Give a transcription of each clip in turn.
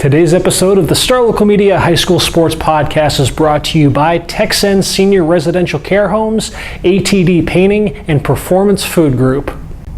Today's episode of the Star Local Media High School Sports Podcast is brought to you by Texan Senior Residential Care Homes, ATD Painting, and Performance Food Group.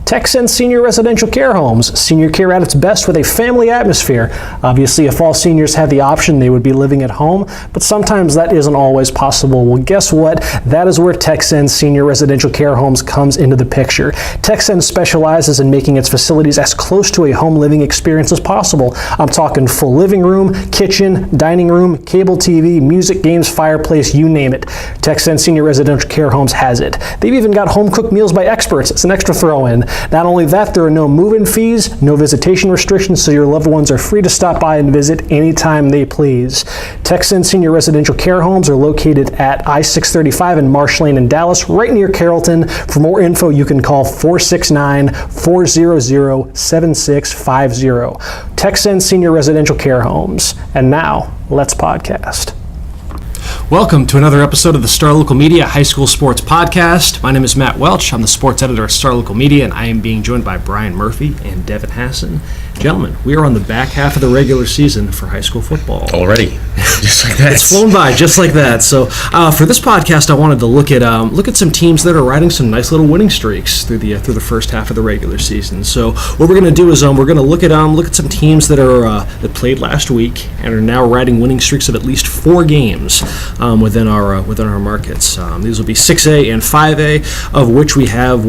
Texan Senior Residential Care Homes, senior care at its best with a family atmosphere. Obviously, if all seniors had the option, they would be living at home, but sometimes that isn't always possible. Well, guess what? That is where Texan Senior Residential Care Homes comes into the picture. Texan specializes in making its facilities as close to a home living experience as possible. I'm talking full living room, kitchen, dining room, cable TV, music, games, fireplace, you name it. Texan Senior Residential Care Homes has it. They've even got home cooked meals by experts. It's an extra throw-in. Not only that, there are no move-in fees, no visitation restrictions, so your loved ones are free to stop by and visit anytime they please. Texan Senior Residential Care Homes are located at I-635 and Marsh Lane in Dallas, right near Carrollton. For more info, you can call 469-400-7650. Texan Senior Residential Care Homes. And now, let's podcast. Welcome to another episode of the Star Local Media High School Sports Podcast. My name is Matt Welch. I'm the sports editor at Star Local Media, and I am being joined by Brian Murphy and Devin Hassan. Gentlemen, we are on the back half of the regular season for high school football. Already, just like that. It's flown by, just like that. So, for this podcast, I wanted to look at some teams that are riding some nice little winning streaks through the first half of the regular season. So, what we're going to do is we're going to look at some teams that are that played last week and are now riding winning streaks of at least 4 games within our markets. These will be 6A and 5A, of which we have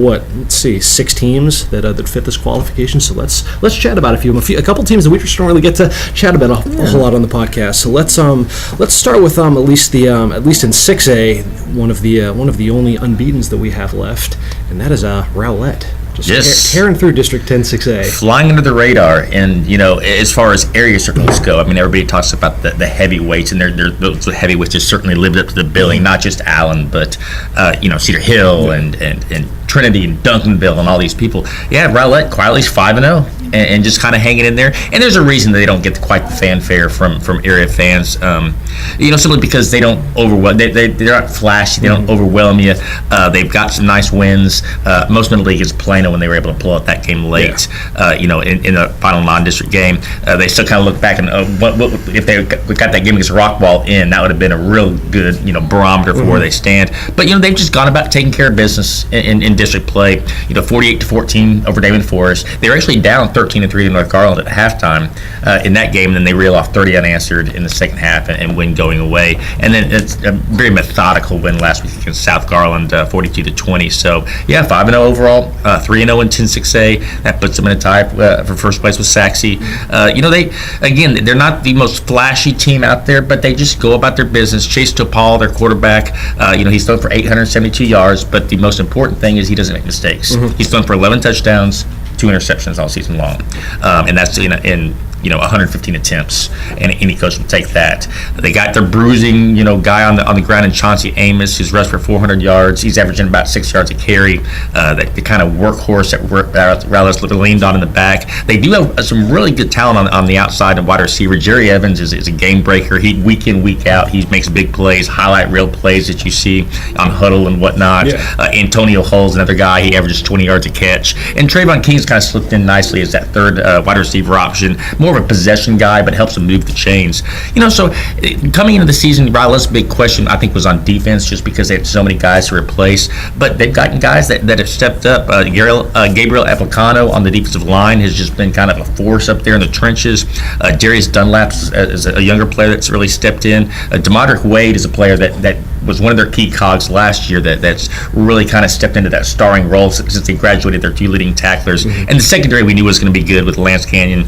6 teams that fit this qualification. So let's chat about a couple teams that we just don't really get to chat about a whole lot on the podcast. So let's start with at least in 6A, one of the only unbeatens that we have left, and that is Rowlett. Just tearing through District 10 6A. Flying under the radar. And, as far as area circles go, I mean, everybody talks about the heavyweights, and those heavyweights just certainly lived up to the billing, not just Allen, but, Cedar Hill and Trinity and Duncanville and all these people. Yeah, Rowlett quietly is 5-0 and just kind of hanging in there. And there's a reason they don't get quite the fanfare from area fans. Simply because they don't overwhelm. They're not flashy. They don't overwhelm you. They've got some nice wins. Most middle league is Plano when they were able to pull out that game late. In the final non-district game, they still kind of look back and what if they got that game against Rockwall in, that would have been a real good barometer for where they stand. But they've just gone about taking care of business in district play. 48-14 over David Forest. They were actually down 13-3 to North Garland at halftime in that game, and then they reel off 30 unanswered in the second half and win going away. And then it's a very methodical win last week against South Garland, 42-20. So 5-0 overall, 3-0 in 10-6A. That puts them in a tie for first place with Saxe. They're not the most flashy team out there, but they just go about their business. Chase Topal, their quarterback, he's thrown for 872 yards, but the most important thing is he doesn't make mistakes. He's thrown for 11 touchdowns, 2 interceptions all season long, and that's in 115 attempts, and any coach will take that. They got their bruising, guy on the ground in Chauncey Amos, who's rushed for 400 yards. He's averaging about 6 yards a carry. The kind of workhorse that Rowlett's leaned on in the back. They do have some really good talent on the outside and wide receiver. Jerry Evans is a game breaker. He week in, week out, he makes big plays, highlight reel plays that you see on Huddle and whatnot. Antonio Hull's another guy. He averages 20 yards a catch. And Trayvon King's kind of slipped in nicely as that third wide receiver option. More of a possession guy, but helps him move the chains. So coming into the season, Rowlett's big question, I think, was on defense, just because they had so many guys to replace. But they've gotten guys that have stepped up. Gabriel Aplicano on the defensive line has just been kind of a force up there in the trenches. Darius Dunlap is a younger player that's really stepped in. DeModrick Wade is a player that was one of their key cogs last year that's really kind of stepped into that starring role since they graduated their 2 leading tacklers. And the secondary we knew was going to be good with Lance Canyon,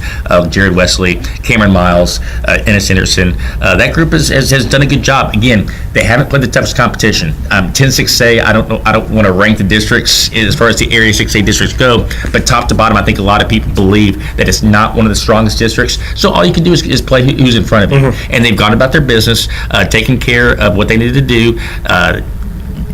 Jared Wesley, Cameron Miles, Ennis Henderson. That group has done a good job. Again, they haven't played the toughest competition. 10-6A, I don't want to rank the districts as far as the area 6A districts go, but top to bottom, I think a lot of people believe that it's not one of the strongest districts. So all you can do is play who's in front of you. And they've gone about their business, taking care of what they needed to do.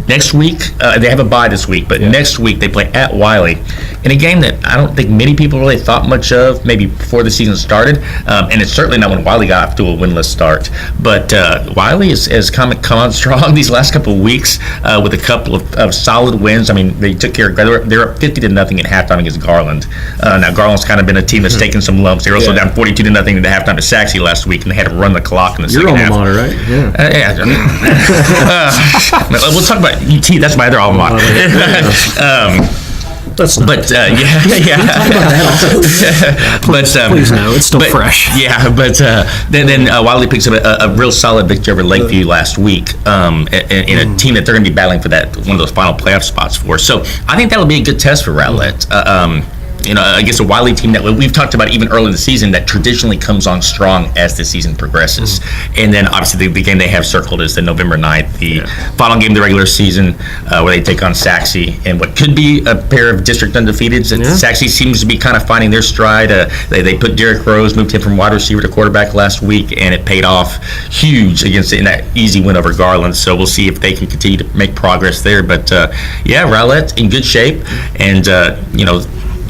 Next week, they have a bye this week, but next week they play at Wiley in a game that I don't think many people really thought much of, maybe before the season started, and it's certainly not when Wiley got off to a winless start. But Wiley has come on strong these last couple of weeks with a couple of solid wins. I mean, they took care of, they're up 50-0 at halftime against Garland. Now, Garland's kind of been a team that's taken some lumps. They were also down 42-0 at halftime to Saxe last week, and they had to run the clock in the second half. Your alma mater, right? Yeah. We'll talk about UT. That's my other alma mater. That's not. But Please no, it's still fresh. Yeah, but then Wiley picks up a real solid victory over Lakeview last week in a team that they're going to be battling for that one of those final playoff spots for. So I think that'll be a good test for Rowlett. Against a Wiley team that we've talked about even early in the season that traditionally comes on strong as the season progresses. And then obviously the game they have circled is the November 9th, the final game of the regular season where they take on Saxe and what could be a pair of district undefeateds. Saxe seems to be kind of finding their stride. They put Derek Rose, moved him from wide receiver to quarterback last week, and it paid off huge in that easy win over Garland. So we'll see if they can continue to make progress there. But Rowlett in good shape, and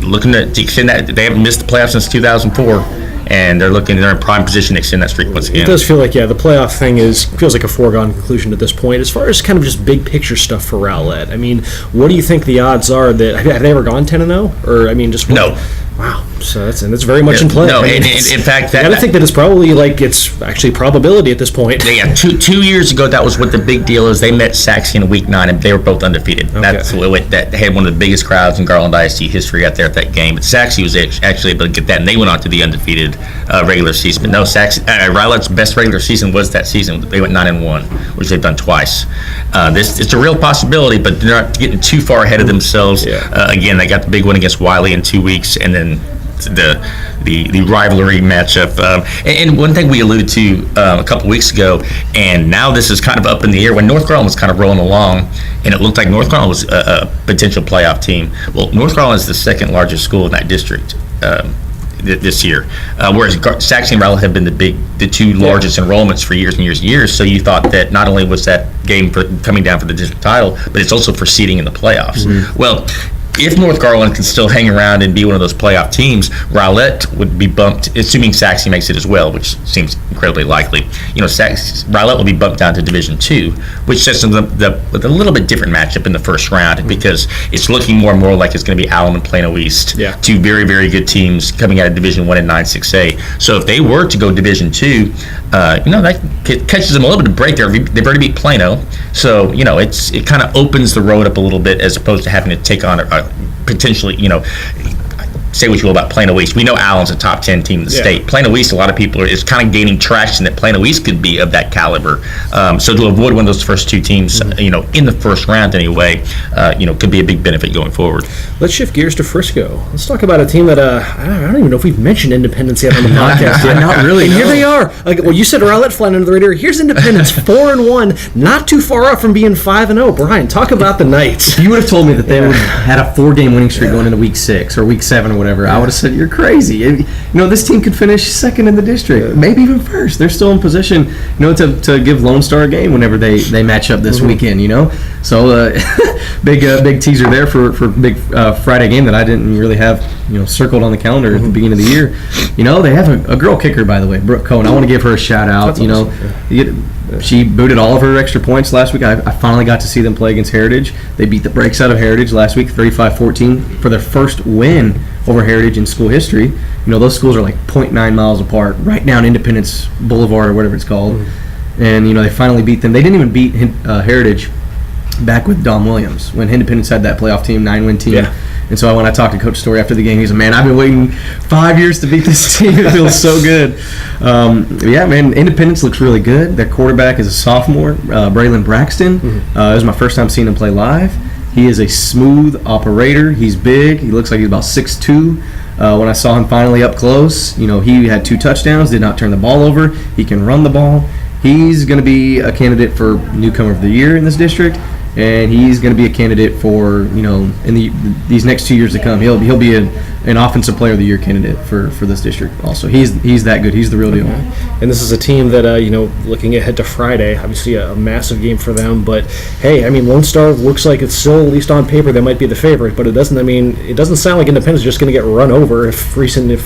looking to extend that. They haven't missed the playoffs since 2004, and they're in prime position to extend that streak once again. It does feel like, the playoff thing feels like a foregone conclusion at this point. As far as kind of just big picture stuff for Rowlett, I mean, what do you think the odds are that have they ever gone 10-0? Or I mean, just no. Wow, so that's very much in play. No, in fact, I gotta think that it's probably it's actually probability at this point. Yeah, two years ago, that was what the big deal is. They met Saxe in Week 9, and they were both undefeated. Okay. That's what that had one of the biggest crowds in Garland ISD history out there at that game. But Saxe was actually able to get that, and they went on to the undefeated regular season. But no, Rowlett's best regular season was that season. They went 9-1, which they've done twice. It's a real possibility, but they're not getting too far ahead of themselves. Again, they got the big win against Wiley in 2 weeks, and then the rivalry matchup. And one thing we alluded to a couple weeks ago, and now this is kind of up in the air, when North Garland was kind of rolling along, and it looked like North Garland was a potential playoff team. Well, North Garland is the second largest school in that district this year, whereas Saxe and Rowlett have been the two largest enrollments for years and years and years. So you thought that not only was that game coming down for the district title, but it's also for seeding in the playoffs. Well, if North Garland can still hang around and be one of those playoff teams, Rowlett would be bumped, assuming Saxe makes it as well, which seems incredibly likely. Rowlett will be bumped down to Division II, which sets them with a little bit different matchup in the first round because it's looking more and more like it's going to be Allen and Plano East, two very, very good teams coming out of Division I and 9-6A. So if they were to go Division II, that catches them a little bit of break there. They've already beat Plano, so it kind of opens the road up a little bit as opposed to having to take on a potentially, say what you will about Plano East. We know Allen's a top 10 team in the state. Plano East, a lot of people is kind of gaining traction that Plano East could be of that caliber. So to avoid one of those first two teams, in the first round anyway, could be a big benefit going forward. Let's shift gears to Frisco. Let's talk about a team that I don't even know if we've mentioned Independence yet on the podcast. Not really. And here they are. You said Rowlett flying under the radar. Here's Independence, 4-1, not too far off from being 5-0. Brian, talk about the Knights. If you would have told me that they would have had a 4-game winning streak going into Week 6 or Week 7 or whatever, I would have said you're crazy. This team could finish second in the district, maybe even first. They're still in position, to give Lone Star a game whenever they match up this weekend. So big teaser there for big Friday game that I didn't really have circled on the calendar at the beginning of the year. They have a girl kicker, by the way, Brooke Cohen. I want to give her a shout out. She booted all of her extra points last week. I finally got to see them play against Heritage. They beat the brakes out of Heritage last week, 35-14, for their first win over Heritage in school history. Those schools are like 0.9 miles apart, right down Independence Boulevard or whatever it's called. And, they finally beat them. They didn't even beat Heritage back with Dom Williams when Independence had that playoff team, 9-win team. Yeah. And so when I talked to Coach Story after the game, he's like, man, I've been waiting 5 years to beat this team. It feels so good. Independence looks really good. Their quarterback is a sophomore, Braylon Braxton. It was my first time seeing him play live. He is a smooth operator. He's big. He looks like he's about 6'2". When I saw him finally up close, he had 2 touchdowns, did not turn the ball over. He can run the ball. He's going to be a candidate for newcomer of the year in this district. and he's going to be a candidate for, in these next 2 years to come. He'll be an offensive player of the year candidate for this district also. He's that good. He's the real deal. And this is a team that, looking ahead to Friday, obviously a massive game for them. But, hey, Lone Star looks like it's still, at least on paper, they might be the favorite. But it doesn't sound like Independence is just going to get run over if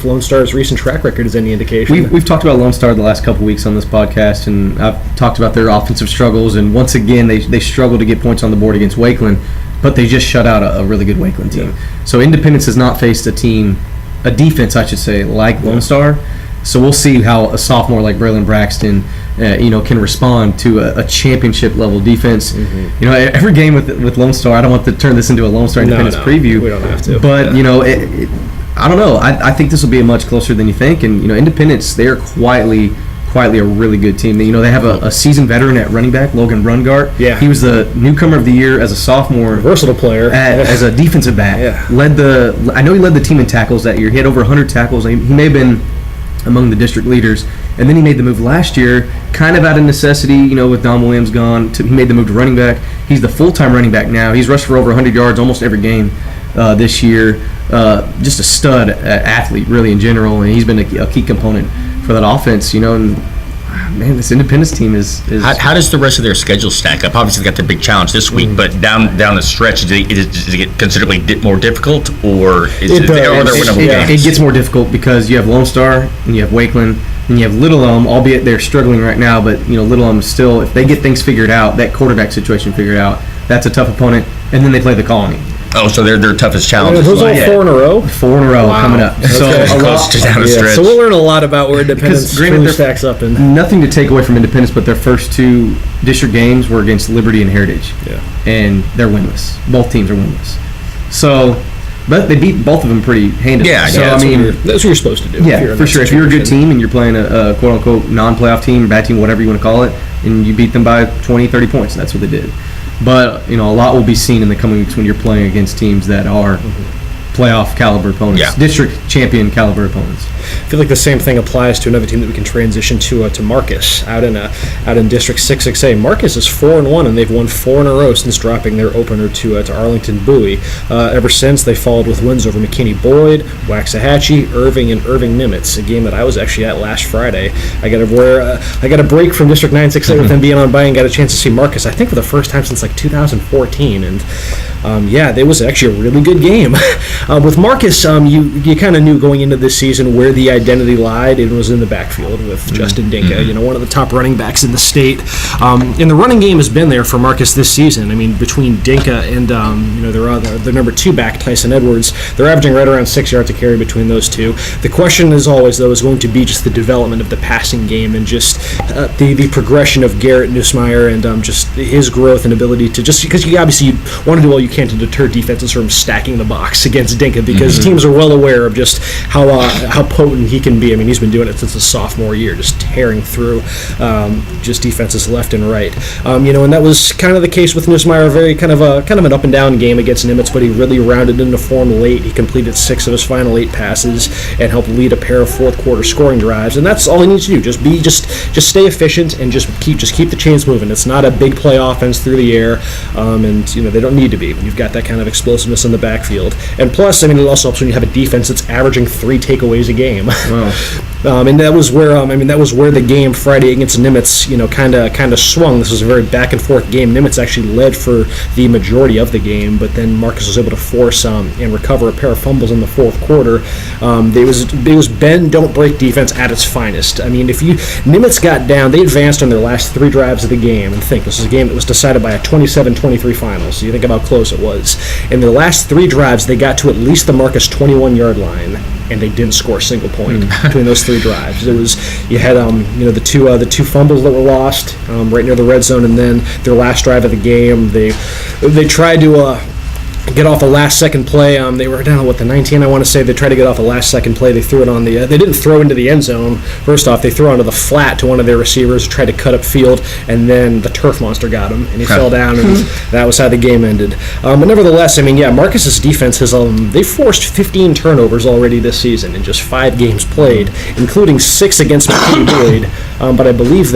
Lone Star's recent track record is any indication. We've talked about Lone Star the last couple weeks on this podcast, and I've talked about their offensive struggles. And once again, they struggle to get points on the board against Wakeland, but they just shut out a really good Wakeland team. Yeah. So Independence has not faced a defense, I should say, like Lone Star. So we'll see how a sophomore like Braylon Braxton, can respond to a championship level defense. Mm-hmm. Every game with Lone Star, I don't want to turn this into a Lone Star Independence preview. We don't have to. But I don't know. I think this will be much closer than you think. And Independence, they are quietly a really good team. They have a seasoned veteran at running back, Logan Brungart. Yeah. He was the newcomer of the year as a sophomore. Versatile player. As a defensive back. Yeah. I know he led the team in tackles that year. He had over 100 tackles. He may have been among the district leaders. And then he made the move last year, kind of out of necessity, with Don Williams gone. He made the move to running back. He's the full-time running back now. He's rushed for over 100 yards almost every game this year. Just a stud athlete, really, in general. And he's been a key component for that offense, and man, this Independence team is. How does the rest of their schedule stack up? Obviously, they got their big challenge this week, but down the stretch, does it get considerably more difficult, or it gets more difficult because you have Lone Star and you have Wakeland and you have Little Elm, albeit they're struggling right now, but Little Elm still, if they get things figured out, that quarterback situation figured out, that's a tough opponent, and then they play the Colony. Oh, so their toughest challenge. Those are 4 in a row? 4 in a row coming up. So close to down the stretch. So we'll learn a lot about where Independence really stacks up. Nothing to take away from Independence, but their first 2 district games were against Liberty and Heritage. Yeah. And they're winless. Both teams are winless. So, but they beat both of them pretty handily. Yeah, so, that's what you're supposed to do. Yeah, for sure. If you're a good team and you're playing a quote-unquote non-playoff team, bad team, whatever you want to call it, and you beat them by 20, 30 points, that's what they did. But, a lot will be seen in the coming weeks when you're playing against teams that are playoff caliber opponents, district champion caliber opponents. I feel like the same thing applies to another team that we can transition to Marcus out in District 6A. Marcus is 4-1, and they've won 4 in a row since dropping their opener to Arlington Bowie. Ever since, they followed with wins over McKinney Boyd, Waxahachie, Irving, and Irving Nimitz, a game that I was actually at last Friday. I got a break from District 9-6A with them being on bye and got a chance to see Marcus, I think for the first time since 2014, and it was actually a really good game. With Marcus, you kind of knew going into this season where the identity lied. It was in the backfield with Justin Dinka, one of the top running backs in the state. And the running game has been there for Marcus this season. Between Dinka and their number 2 back, Tyson Edwards, they're averaging right around 6 yards a carry between those two. The question is always, though, is going to be just the development of the passing game and just the progression of Garrett Nussmeier and just his growth and ability to just, because you obviously want to do all you can to deter defenses from stacking the box against Dinka, because teams are well aware of just how potent he can be. He's been doing it since his sophomore year, just tearing through just defenses left and right. And that was kind of the case with Nussmeier. Very kind of an up and down game against Nimitz, but he really rounded into form late. He completed 6 of his final 8 passes and helped lead a pair of fourth quarter scoring drives. And that's all he needs to do. Just stay efficient and just keep the chains moving. It's not a big play offense through the air, and they don't need to be when you've got that kind of explosiveness in the backfield. And plus, it also helps when you have a defense that's averaging 3 takeaways a game. Wow. And that was where the game Friday against Nimitz, kind of swung. This was a very back and forth game. Nimitz actually led for the majority of the game, but then Marcus was able to force and recover a pair of fumbles in the fourth quarter. It was bend, don't break defense at its finest. If Nimitz got down, they advanced on their last 3 drives of the game. And think, this is a game that was decided by a 27-23 final, so you think about how close it was. In their last 3 drives, they got to at least the Marcus 21-yard line, and they didn't score a single point between those 3 drives. You had the two fumbles that were lost right near the red zone, and then their last drive of the game, they tried to get off a last-second play. They were down the 19. I want to say they tried to get off a last-second play. They threw it on the. They didn't throw into the end zone. First off, they threw onto the flat to one of their receivers, tried to cut up field, and then the turf monster got him, and he fell down, and that was how the game ended. But nevertheless, I mean, yeah, Marcus's defense has they forced 15 turnovers already this season in just 5 games played, including 6 against McKinney Boyd. But I believe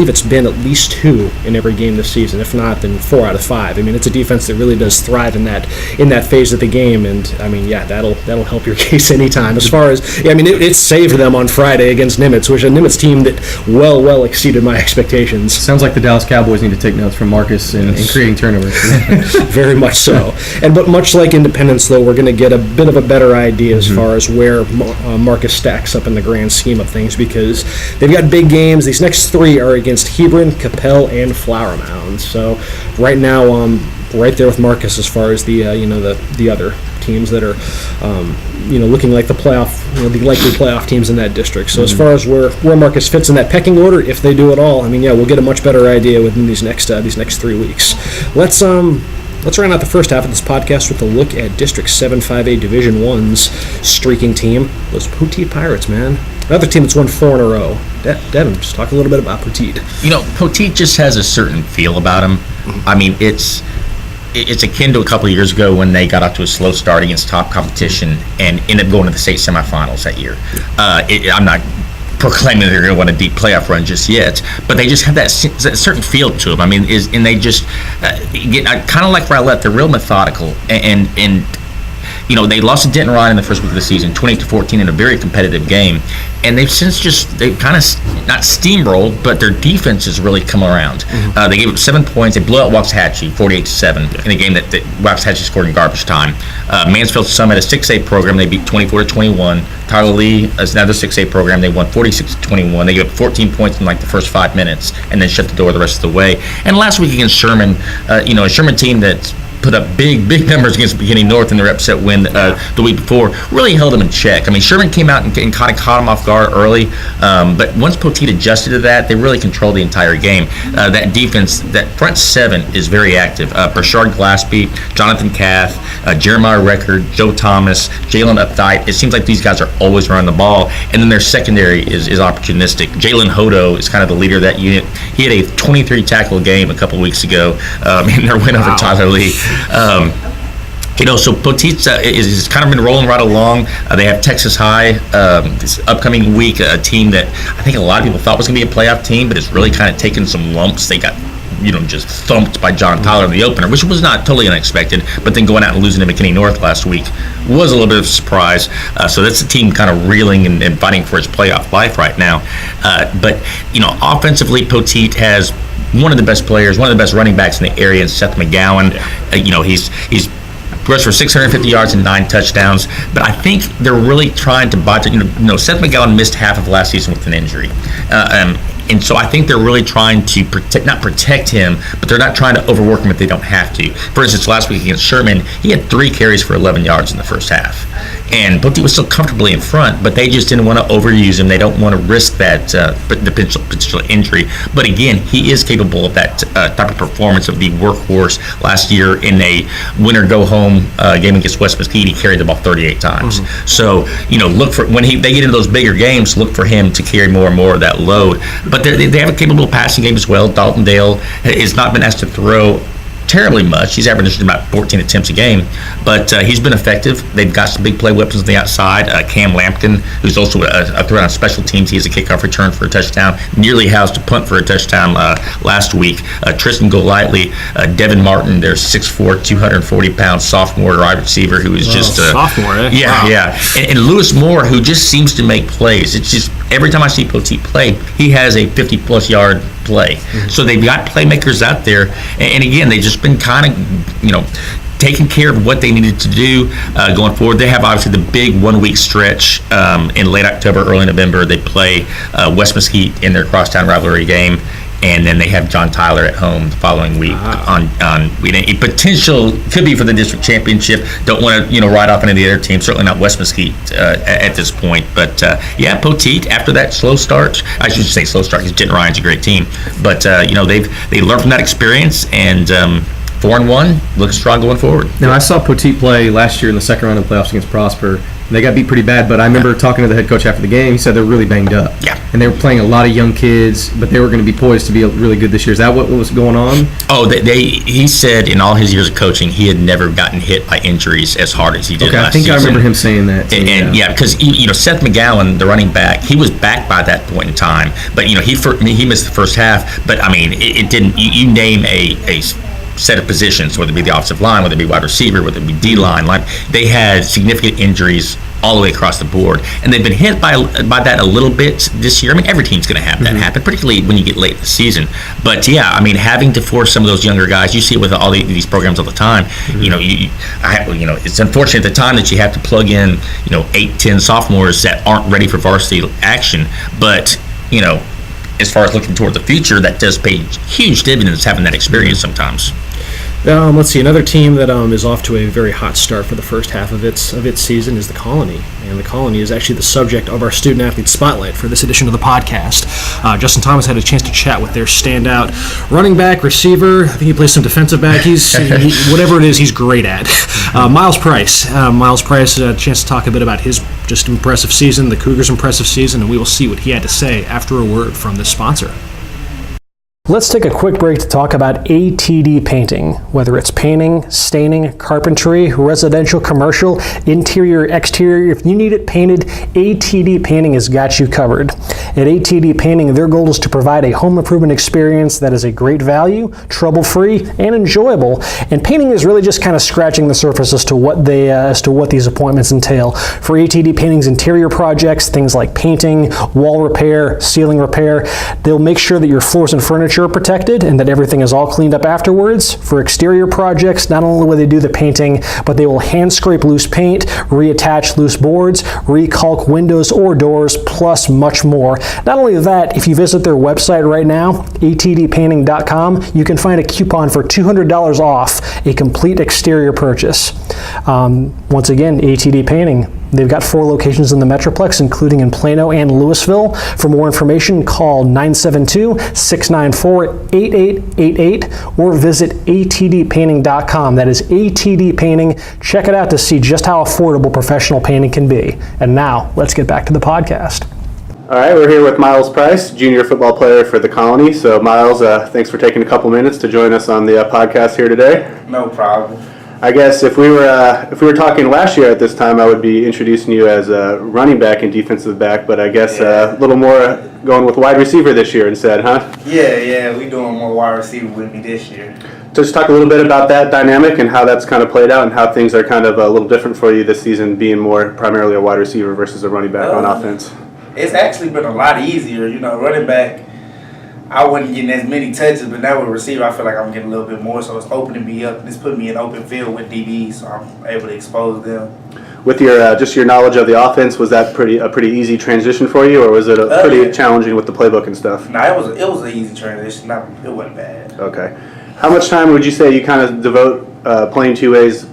it's been at least 2 in every game this season. If not, then 4 out of 5. I mean, it's a defense that really does thrive in that phase of the game, and I mean, yeah, that'll help your case anytime. As far as, I mean, it saved them on Friday against Nimitz, which is a Nimitz team that well exceeded my expectations. Sounds like the Dallas Cowboys need to take notes from Marcus in creating turnovers. Very much so. But much like Independence, though, we're going to get a bit of a better idea as far as where Marcus stacks up in the grand scheme of things, because they've got big games. These next 3 are against Hebron, Capel, and Flower Mound. So right now, right there with Marcus as far as the other teams that are looking like the likely playoff teams in that district. So as far as where Marcus fits in that pecking order, if they do at all, I mean, yeah, we'll get a much better idea within these next 3 weeks. Let's round out the first half of this podcast with a look at District 7-5A Division 1's streaking team, those Poteet Pirates, man. Another team that's won 4 in a row. Devin, just talk a little bit about Poteet. Poteet just has a certain feel about him. I mean, it's akin to a couple of years ago when they got off to a slow start against top competition and ended up going to the state semifinals that year. I'm not proclaiming they're going to win a deep playoff run just yet, but they just have that certain feel to them. I mean, they just get kind of like Rowlett. They're real methodical, and they lost to Denton Ryan in the first week of the season, 28-14 in a very competitive game, and they've kind of not steamrolled, but their defense has really come around. They gave up 7 points. They blew out Waxahachie 48-7 in a game that Waxahachie scored in garbage time. Mansfield Summit, a 6A program, they beat 24-21. Tyler Lee is another 6A program. They won 46-21. They gave up 14 points in like the first 5 minutes and then shut the door the rest of the way. And last week against Sherman, a Sherman team that's put up big numbers against Beginning North in their upset win the week before, really held them in check. I mean, Sherman came out and kind of caught them off guard early, but once Poteet adjusted to that, they really controlled the entire game. That defense, that front 7 is very active. Burchard Glaspie, Jonathan Cath, Jeremiah Record, Joe Thomas, Jalen Updike. It seems like these guys are always running the ball, and then their secondary is opportunistic. Jalen Hodo is kind of the leader of that unit. He had a 23-tackle game a couple weeks ago in their win over Tyler Lee. So Poteet is kind of been rolling right along. They have Texas High this upcoming week, a team that I think a lot of people thought was going to be a playoff team, but it's really kind of taken some lumps. They got just thumped by John Tyler in the opener, which was not totally unexpected, but then going out and losing to McKinney North last week was a little bit of a surprise. So that's the team kind of reeling and fighting for its playoff life right now. But offensively, Poteet has one of the best players, one of the best running backs in the area, in Seth McGowan. He's rushed for 650 yards and 9 touchdowns. But I think they're really trying to botch it. Seth McGowan missed half of last season with an injury. And so I think they're really trying to not protect him, but they're not trying to overwork him if they don't have to. For instance, last week against Sherman, he had 3 carries for 11 yards in the first half. And Poteet was still comfortably in front, but they just didn't want to overuse him. They don't want to risk that the potential injury. But again, he is capable of that type of performance, of the workhorse. Last year in a winner-go-home game against West Mesquite, he carried the ball 38 times. So, look for when they get into those bigger games, look for him to carry more and more of that load. But they have a capable passing game as well. Dalton Dale has not been asked to throw terribly much. He's averaging about 14 attempts a game, but he's been effective. They've got some big play weapons on the outside. Cam Lampkin, who's also a threat on special teams. He has a kickoff return for a touchdown. Nearly housed a punt for a touchdown last week. Tristan Golightly, Devin Martin, their 6'4", 240-pound sophomore wide receiver who is just sophomore, eh? Yeah, wow. Yeah. And Lewis Moore, who just seems to make plays. It's just every time I see Poteet play, he has a 50-plus yard play. So they've got playmakers out there, and again, they've just been kind of, taking care of what they needed to do going forward. They have obviously the big 1-week stretch in late October, early November. They play West Mesquite in their crosstown rivalry game, and then they have John Tyler at home the following week on a potential could be for the district championship. Don't want to write off any of the other teams. Certainly not West Mesquite at this point. But Poteet after that slow start. I should say slow start because Denton Ryan's a great team. But they learned from that experience and 4-1. looking strong going forward. Now, I saw Poteet play last year in the second round of the playoffs against Prosper. They got beat pretty bad, but I remember talking to the head coach after the game. He said they're really banged up. Yeah. And they were playing a lot of young kids, but they were going to be poised to be really good this year. Is that what was going on? Oh, he said in all his years of coaching, he had never gotten hit by injuries as hard as he did last season. I remember him saying that. And because Seth McGowan, the running back, he was back by that point in time, but he missed the first half. But I mean, it didn't. You name a set of positions, whether it be the offensive line, whether it be wide receiver, whether it be D-line, they had significant injuries all the way across the board, and they've been hit by that a little bit this year. I mean, every team's going to have that happen, particularly when you get late in the season. But yeah, I mean, having to force some of those younger guys, you see it with all these programs all the time. It's unfortunate at the time that you have to plug in 8-10 sophomores that aren't ready for varsity action, but as far as looking toward the future, that does pay huge dividends having that experience sometimes. Let's see. Another team that is off to a very hot start for the first half of its season is the Colony, and the Colony is actually the subject of our student athlete spotlight for this edition of the podcast. Justin Thomas had a chance to chat with their standout running back, receiver. I think he plays some defensive back. Whatever it is, he's great at. Myles Price. Myles Price had a chance to talk a bit about his just impressive season, the Cougars' impressive season, and we will see what he had to say after a word from this sponsor. Let's take a quick break to talk about ATD painting. Whether it's painting, staining, carpentry, residential, commercial, interior, exterior, if you need it painted, ATD Painting has got you covered. At ATD Painting, their goal is to provide a home improvement experience that is a great value, trouble-free, and enjoyable. And painting is really just kind of scratching the surface as to what these appointments entail. For ATD Painting's interior projects, things like painting, wall repair, ceiling repair, they'll make sure that your floors and furniture are protected and that everything is all cleaned up afterwards. For exterior projects, not only will they do the painting, but they will hand scrape loose paint, reattach loose boards, recalc windows or doors, plus much more. Not only that, if you visit their website right now, atdpainting.com, you can find a coupon for $200 off a complete exterior purchase. Once again, ATD Painting. They've got 4 locations in the Metroplex, including in Plano and Louisville. For more information, call 972-694-8888 or visit atdpainting.com. That is ATD Painting. Check it out to see just how affordable professional painting can be. And now, let's get back to the podcast. All right, we're here with Myles Price, junior football player for the Colony. So, Myles, thanks for taking a couple minutes to join us on the podcast here today. No problem. I guess if we were talking last year at this time, I would be introducing you as a running back and defensive back, but I guess a little more going with wide receiver this year instead, huh? Yeah, we doing more wide receiver with me this year. Just talk a little bit about that dynamic and how that's kind of played out and how things are kind of a little different for you this season, being more primarily a wide receiver versus a running back on offense. It's actually been a lot easier, running back. I wasn't getting as many touches, but now with receiver, I feel like I'm getting a little bit more, so it's opening me up. It's putting me in open field with DBs, so I'm able to expose them. With your just your knowledge of the offense, was that a pretty easy transition for you, or was it pretty challenging with the playbook and stuff? No, it was an easy transition. It wasn't bad. Okay. How much time would you say you kind of devote playing two ways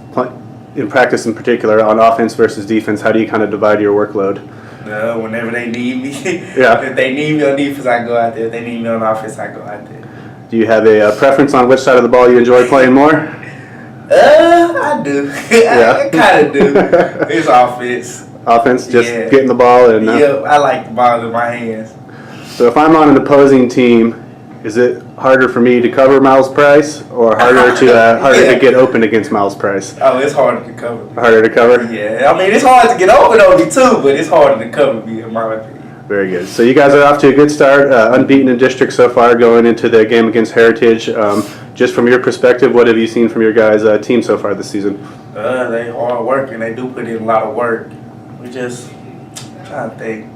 in practice in particular on offense versus defense? How do you kind of divide your workload? Whenever they need me. Yeah. If they need me on defense, I go out there. If they need me on offense, I go out there. Do you have a preference on which side of the ball you enjoy playing more? I do. Yeah. I kind of do. It's offense. Offense, just getting the ball and. I like the ball in my hands. So if I'm on an opposing team, is it harder for me to cover Myles Price, or harder to get open against Myles Price? Oh, it's harder to cover. Harder to cover? Yeah, I mean it's hard to get open on me too, but it's harder to cover me in my opinion. Very good. So you guys are off to a good start, unbeaten in district so far, going into the game against Heritage. Just from your perspective, what have you seen from your guys' team so far this season? They hard working. They do put in a lot of work. We just trying to think.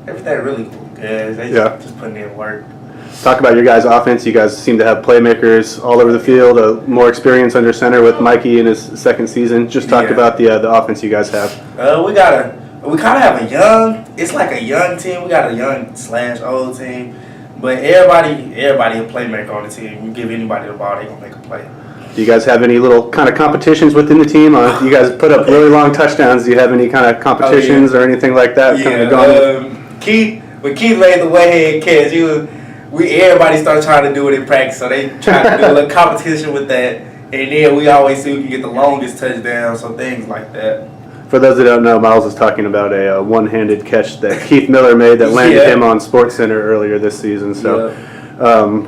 Everything really good. They just putting in work. Talk about your guys' offense. You guys seem to have playmakers all over the field, more experience under center with Mikey in his second season. Just talk about the offense you guys have. We kind of have it's like a young team. We got a young/old team. But everybody a playmaker on the team. You give anybody the ball, they going to make a play. Do you guys have any little kind of competitions within the team? You guys put up really long touchdowns. Do you have any kind of competitions or anything like that? Keith laid the way-ahead catch. Everybody started trying to do it in practice, so they tried to do a little competition with that. And then we always see who can get the longest touchdown, so things like that. For those that don't know, Myles is talking about a one-handed catch that Keith Miller made that landed him on SportsCenter earlier this season. So,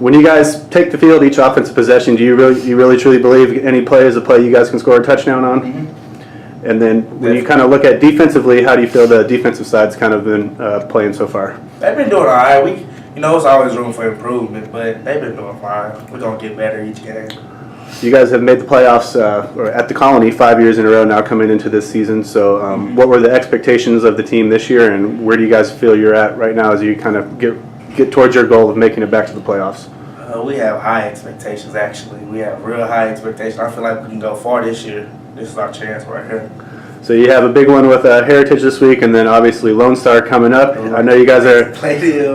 when you guys take the field each offensive possession, do you really truly believe any play is a play you guys can score a touchdown on? Mm-hmm. And then when you kind of look at defensively, how do you feel the defensive side's kind of been playing so far? They've been doing all right. It's always room for improvement, but they've been doing fine. We're gonna get better each game. You guys have made the playoffs or at the Colony 5 years in a row now coming into this season. So what were the expectations of the team this year, and where do you guys feel you're at right now as you kind of get towards your goal of making it back to the playoffs? We have high expectations, actually. We have real high expectations. I feel like we can go far this year. This is our chance right here. So you have a big one with Heritage this week, and then obviously Lone Star coming up. I know you guys are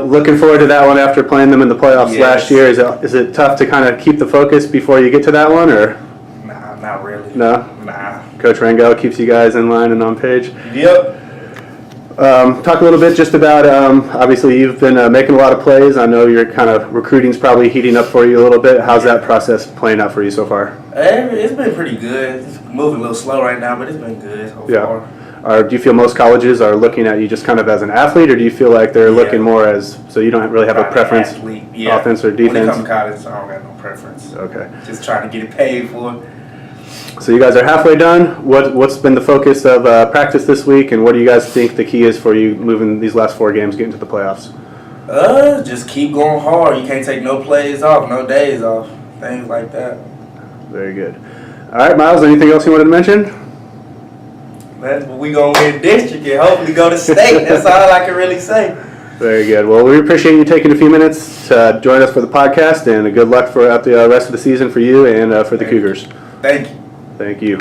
looking forward to that one after playing them in the playoffs last year. Is it tough to kind of keep the focus before you get to that one, or? Nah, not really. No? Nah. Coach Rangel keeps you guys in line and on page? Yep. Talk a little bit just about, obviously you've been making a lot of plays. I know your kind of recruiting's probably heating up for you a little bit. How's that process playing out for you so far? It's been pretty good. It's moving a little slow right now, but it's been good so far. Do you feel most colleges are looking at you just kind of as an athlete, or do you feel like they're looking more as, so you don't really have a preference, offense or defense? When it comes to college, I don't got no preference. Okay. Just trying to get it paid for. So you guys are halfway done. What's been the focus of practice this week, and what do you guys think the key is for you moving these last 4 games, getting to the playoffs? Just keep going hard. You can't take no plays off, no days off, things like that. Very good. All right, Myles, anything else you wanted to mention? That's what we gonna win district and hopefully go to state. That's all I can really say. Very good. Well, we appreciate you taking a few minutes to join us for the podcast, and good luck throughout the rest of the season for you and for the Cougars. Thank you. Thank you.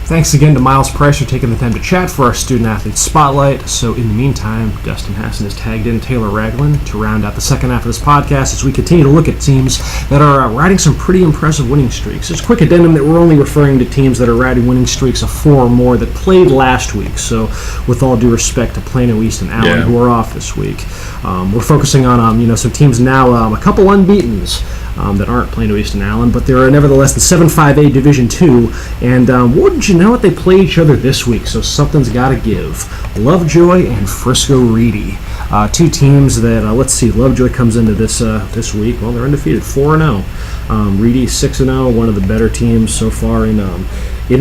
Thanks again to Myles Price for taking the time to chat for our student-athlete spotlight. So in the meantime, Dustin Hassan has tagged in Taylor Ragland to round out the second half of this podcast as we continue to look at teams that are riding some pretty impressive winning streaks. There's a quick addendum that we're only referring to teams that are riding winning streaks of 4 or more that played last week. So with all due respect to Plano East and Allen, who are off this week, we're focusing on some teams now, a couple unbeatens that aren't Plano East and Allen, but they're nevertheless the 7-5A Division II. And wouldn't you know it, they play each other this week, so something's got to give. Lovejoy and Frisco Reedy, 2 teams that let's see. Lovejoy comes into this week. Well, they're undefeated, 4-0. Reedy 6-0, one of the better teams so far in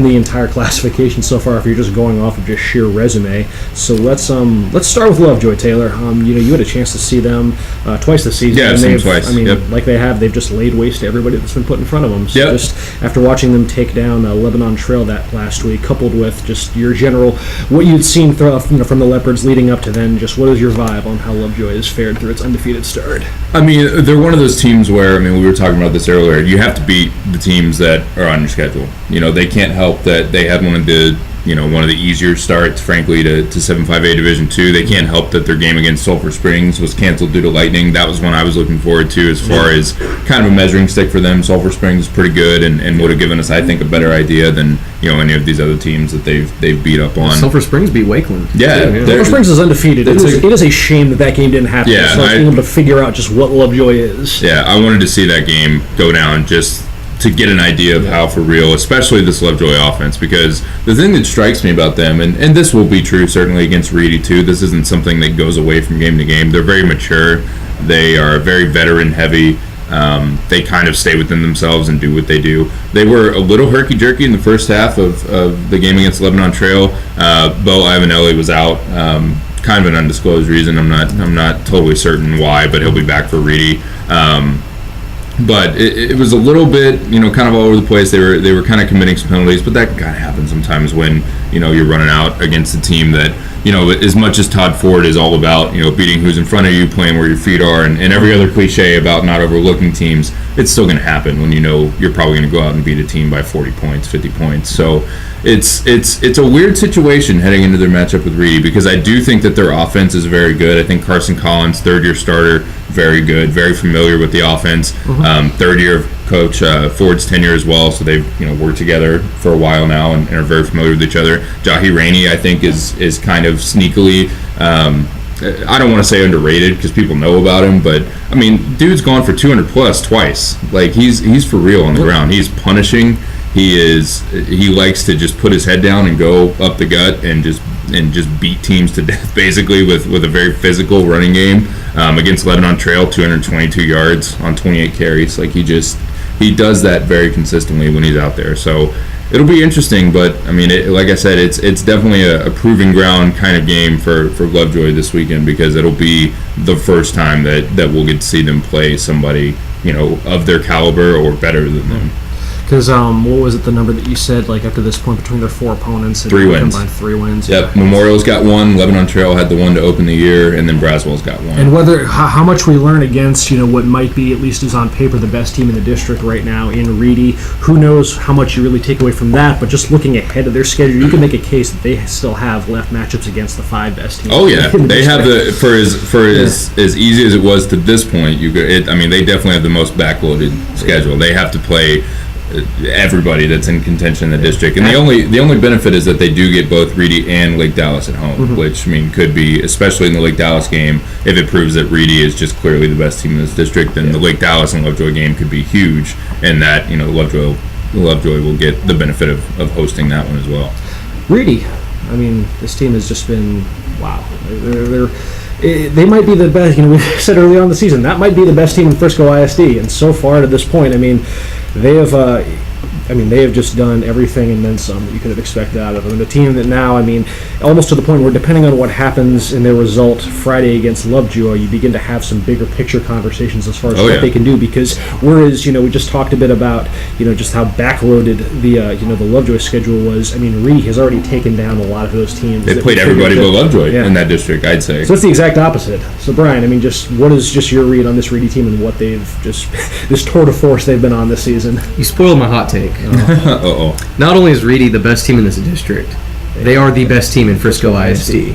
the entire classification so far, if you're just going off of just sheer resume. So let's start with Lovejoy, Taylor. You had a chance to see them twice this season. Yeah, I've seen them twice. They've just laid waste to everybody that's been put in front of them. So just after watching them take down Lebanon Trail that last week, coupled with just your general, what you'd seen from the Leopards leading up to then, just what is your vibe on how Lovejoy has fared through its undefeated start? I mean, they're one of those teams where, we were talking about this earlier, you have to beat the teams that are on your schedule. They can't help that they had one of the easier starts, frankly, to 7-5A Division II. They can't help that their game against Sulphur Springs was canceled due to lightning. That was one I was looking forward to as far as kind of a measuring stick for them. Sulphur Springs is pretty good and would have given us, I think, a better idea than any of these other teams that they've beat up on. Sulphur Springs beat Wakeland. Sulphur Springs is undefeated. It is a shame that game didn't happen. Yeah, so being able to figure out just what Lovejoy is. Yeah, I wanted to see that game go down just to get an idea of how for real, especially this Lovejoy offense, because the thing that strikes me about them, and this will be true certainly against Reedy too, this isn't something that goes away from game to game. They're very mature. They are very veteran heavy. They kind of stay within themselves and do what they do. They were a little herky-jerky in the first half of the game against Lebanon Trail. Bo Ivanelli was out, kind of an undisclosed reason. I'm not totally certain why, but he'll be back for Reedy. But it was a little bit, kind of all over the place. They were kind of committing some penalties, but that kind of happens sometimes when, you're running out against a team that, as much as Todd Ford is all about, beating who's in front of you, playing where your feet are, and every other cliche about not overlooking teams, it's still going to happen when you're probably going to go out and beat a team by 40 points, 50 points. So it's a weird situation heading into their matchup with Reedy, because I do think that their offense is very good. I think Carson Collins, third-year starter, very good, very familiar with the offense. Third year of Coach Ford's tenure as well, so they've worked together for a while now and are very familiar with each other. Jahi Rainey, I think, is kind of sneakily, I don't want to say underrated because people know about him, but dude's gone for 200 plus twice. Like he's for real on the ground. He's punishing. he likes to just put his head down and go up the gut and just beat teams to death, basically, with a very physical running game. Against Lebanon Trail, 222 yards on 28 carries. Like, he does that very consistently when he's out there. So it'll be interesting, but I mean, like I said, it's definitely a proving ground kind of game for Lovejoy this weekend, because it'll be the first time that we'll get to see them play somebody, of their caliber or better than them. Because what was it, the number that you said, like, up to this point between their 4 opponents? 3 wins. Combined 3 wins. Yep. Yeah. Memorial's got 1, Lebanon Trail had the 1 to open the year, and then Braswell's got 1. And how much we learn against, what might be, at least is on paper, the best team in the district right now in Reedy. Who knows how much you really take away from that, but just looking ahead of their schedule, you can make a case that they still have left matchups against the 5 best teams. Oh yeah, they have as easy as it was to this point. They definitely have the most backloaded schedule. They have to play everybody that's in contention in the district, and the only benefit is that they do get both Reedy and Lake Dallas at home, which could be, especially in the Lake Dallas game, if it proves that Reedy is just clearly the best team in this district, then the Lake Dallas and Lovejoy game could be huge, and that Lovejoy will get the benefit of hosting that one as well. Reedy, this team has just been wow. They might be the best. We said early on in the season that might be the best team in Frisco ISD, and so far to this point, they have just done everything and then some that you could have expected out of them. And a team that now, almost to the point where, depending on what happens in their result Friday against Lovejoy, you begin to have some bigger picture conversations as far as what they can do. Because whereas we just talked a bit about just how backloaded the Lovejoy schedule was. Reedy has already taken down a lot of those teams. They played everybody but Lovejoy in that district, I'd say. So it's the exact opposite. So Brian, what is just your read on this Reedy team and what they've just this tour de force they've been on this season? You spoiled my hot take. Not only is Reedy the best team in this district, they are the best team in Frisco ISD.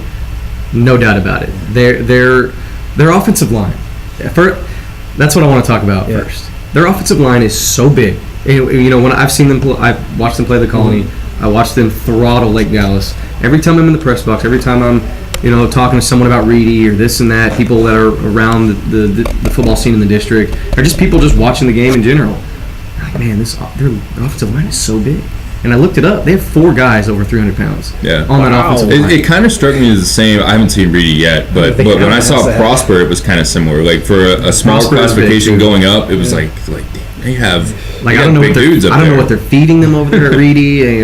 No doubt about it. Their offensive line. That's what I want to talk about first. Their offensive line is so big. When I've seen them, I've watched them play the Colony. I watched them throttle Lake Dallas. Every time I'm in the press box, every time I'm talking to someone about Reedy or this and that, people that are around the football scene in the district, or just people just watching the game in general. Like, man, their offensive line is so big. And I looked it up. They have 4 guys over 300 pounds on that offensive line. It kind of struck me as the same. I haven't seen Reedy yet, but when I saw Prosper, it was kind of similar. Like, for a smaller classification going up, it was like damn, they have I don't know big dudes up there. I don't know what they're feeding them over there at Reedy,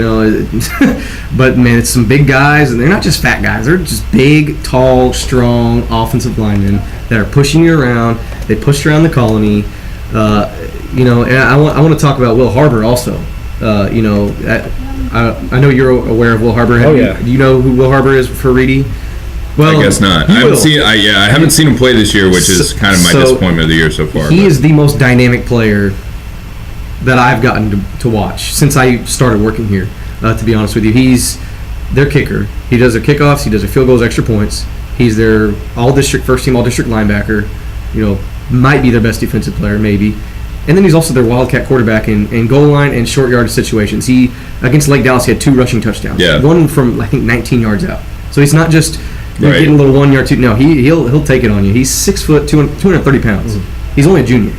but man, it's some big guys, and they're not just fat guys. They're just big, tall, strong offensive linemen that are pushing you around. They pushed around the Colony. And I want to talk about Will Harbor also. I know you're aware of Will Harbor. Do you know who Will Harbor is for Reedy? Well, I guess not. I haven't seen him play this year, which is kind of my disappointment of the year so far. He is the most dynamic player that I've gotten to watch since I started working here. To be honest with you, he's their kicker. He does their kickoffs. He does their field goals, extra points. He's their all-district, first-team all-district linebacker. Might be their best defensive player, maybe. And then he's also their wildcat quarterback in goal line and short yardage situations. He, against Lake Dallas, he had 2 rushing touchdowns. Yeah. One from, I think, 19 yards out. So he's not just getting a little 1 yard, 2. No, he'll take it on you. He's 6 foot, 230 pounds. He's only a junior,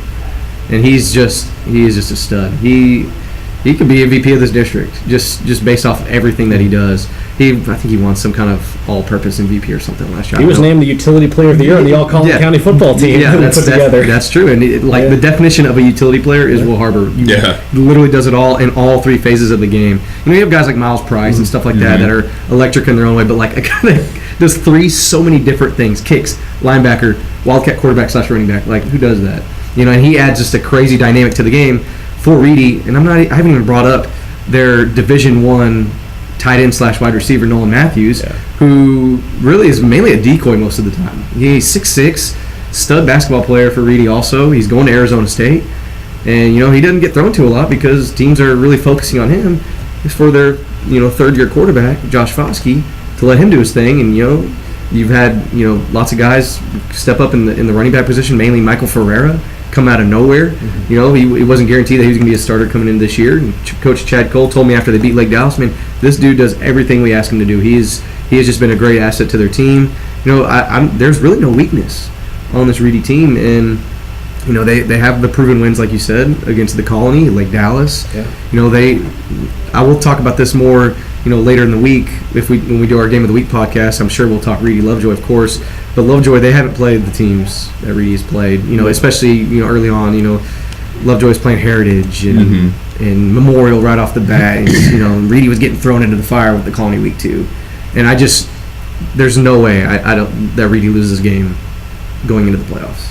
and he is just a stud. He could be MVP of this district just based off of everything that he does. I think he won some kind of all-purpose MVP or something last year. He was named the Utility Player of the Year on the All-Collin County football team. Yeah, that's true. And the definition of a utility player is Will Harbor. He literally does it all in all 3 phases of the game. You have guys like Myles Price and stuff like that are electric in their own way, but like a guy that does so many different things: kicks, linebacker, wildcat quarterback / running back. Like, who does that? And he adds just a crazy dynamic to the game for Reedy. And I haven't even brought up their Division I tight end / wide receiver Nolan Matthews, who really is mainly a decoy most of the time. He's 6'6", stud basketball player for Reedy also. He's going to Arizona State. And, he doesn't get thrown to a lot because teams are really focusing on him. It's for their, third-year quarterback, Josh Foskey, to let him do his thing. And, you've had, lots of guys step up in the running back position, mainly Michael Ferreira, come out of nowhere. He wasn't guaranteed that he was going to be a starter coming in this year. And Coach Chad Cole told me after they beat Lake Dallas, man, this dude does everything we ask him to do. He has just been a great asset to their team. There's really no weakness on this Reedy team, and You know, they have the proven wins, like you said, against the Colony, like Dallas. Yeah. You know, I will talk about this more, you know, later in the week when we do our Game of the Week podcast. I'm sure we'll talk Reedy, Lovejoy, of course. But Lovejoy, they haven't played the teams that Reedy's played. You know, especially, you know, early on. You know, Lovejoy's playing Heritage and Memorial right off the bat. And, you know, Reedy was getting thrown into the fire with the Colony week 2. And there's no way that Reedy loses a game going into the playoffs.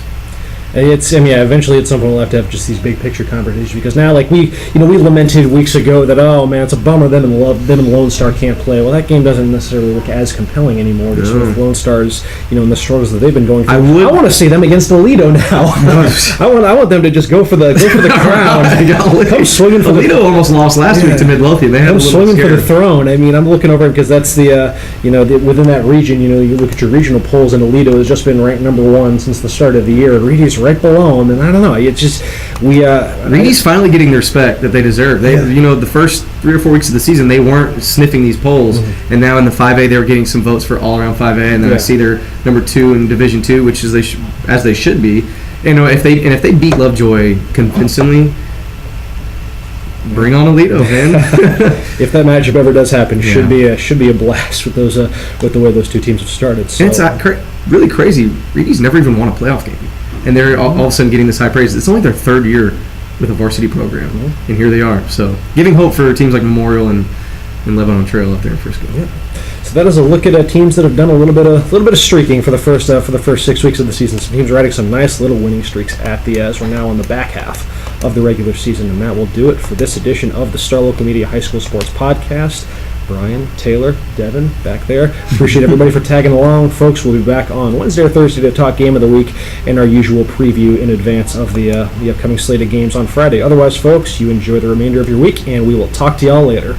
Eventually at some point we'll have to have just these big picture conversations, because now, like, we lamented weeks ago that, oh man, it's a bummer them and Lone Star can't play. Well, that game doesn't necessarily look as compelling anymore, just with Lone Stars, you know, and the struggles that they've been going through. I want to see them against Toledo now. I want them to just go for the crown. Come swinging for Toledo almost lost last week to Midlothian. They come swinging for the throne. I mean, I'm looking over because that's within that region. You know, you look at your regional polls, and Toledo has just been ranked number 1 since the start of the year. Reedy's right below them, and I don't know. It's just Reedy's finally getting the respect that they deserve. You know, the first 3 or 4 weeks of the season, they weren't sniffing these polls, and now in the 5A, they were getting some votes for all around 5A, and then I see they're number 2 in Division 2, which is as they should be. You know, if they beat Lovejoy convincingly, bring on Toledo, man. If that matchup ever does happen, should be a blast with those with the way those two teams have started. So. And it's really crazy. Reedy's never even won a playoff game, and they're all of a sudden getting this high praise. It's only their 3rd year with a varsity program, and here they are. So giving hope for teams like Memorial and Lebanon Trail up there in Frisco. Yeah. So that is a look at teams that have done a little bit of streaking for the first 6 weeks of the season. Some teams riding some nice little winning streaks as we're now in the back half of the regular season, and that will do it for this edition of the Star Local Media High School Sports Podcast. Brian, Taylor, Devin, back there. Appreciate everybody for tagging along. Folks, we'll be back on Wednesday or Thursday to talk Game of the Week and our usual preview in advance of the upcoming slate of games on Friday. Otherwise, folks, you enjoy the remainder of your week, and we will talk to y'all later.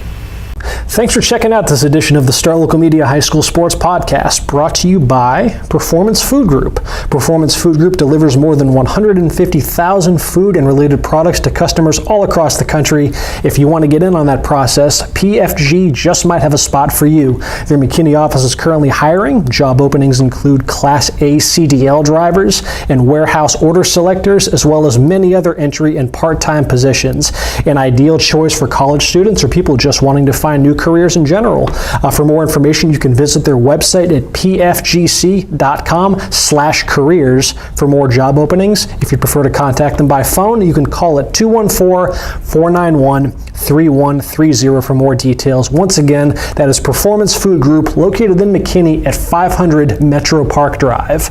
Thanks for checking out this edition of the Star Local Media High School Sports Podcast, brought to you by Performance Food Group. Performance Food Group delivers more than 150,000 food and related products to customers all across the country. If you want to get in on that process, PFG just might have a spot for you. Their McKinney office is currently hiring. Job openings include Class A CDL drivers and warehouse order selectors, as well as many other entry and part-time positions. An ideal choice for college students or people just wanting to find new careers in general. For more information, you can visit their website at pfgc.com/careers for more job openings. If you prefer to contact them by phone, you can call at 214-491-3130 for more details. Once again, that is Performance Food Group, located in McKinney at 500 Metro Park Drive.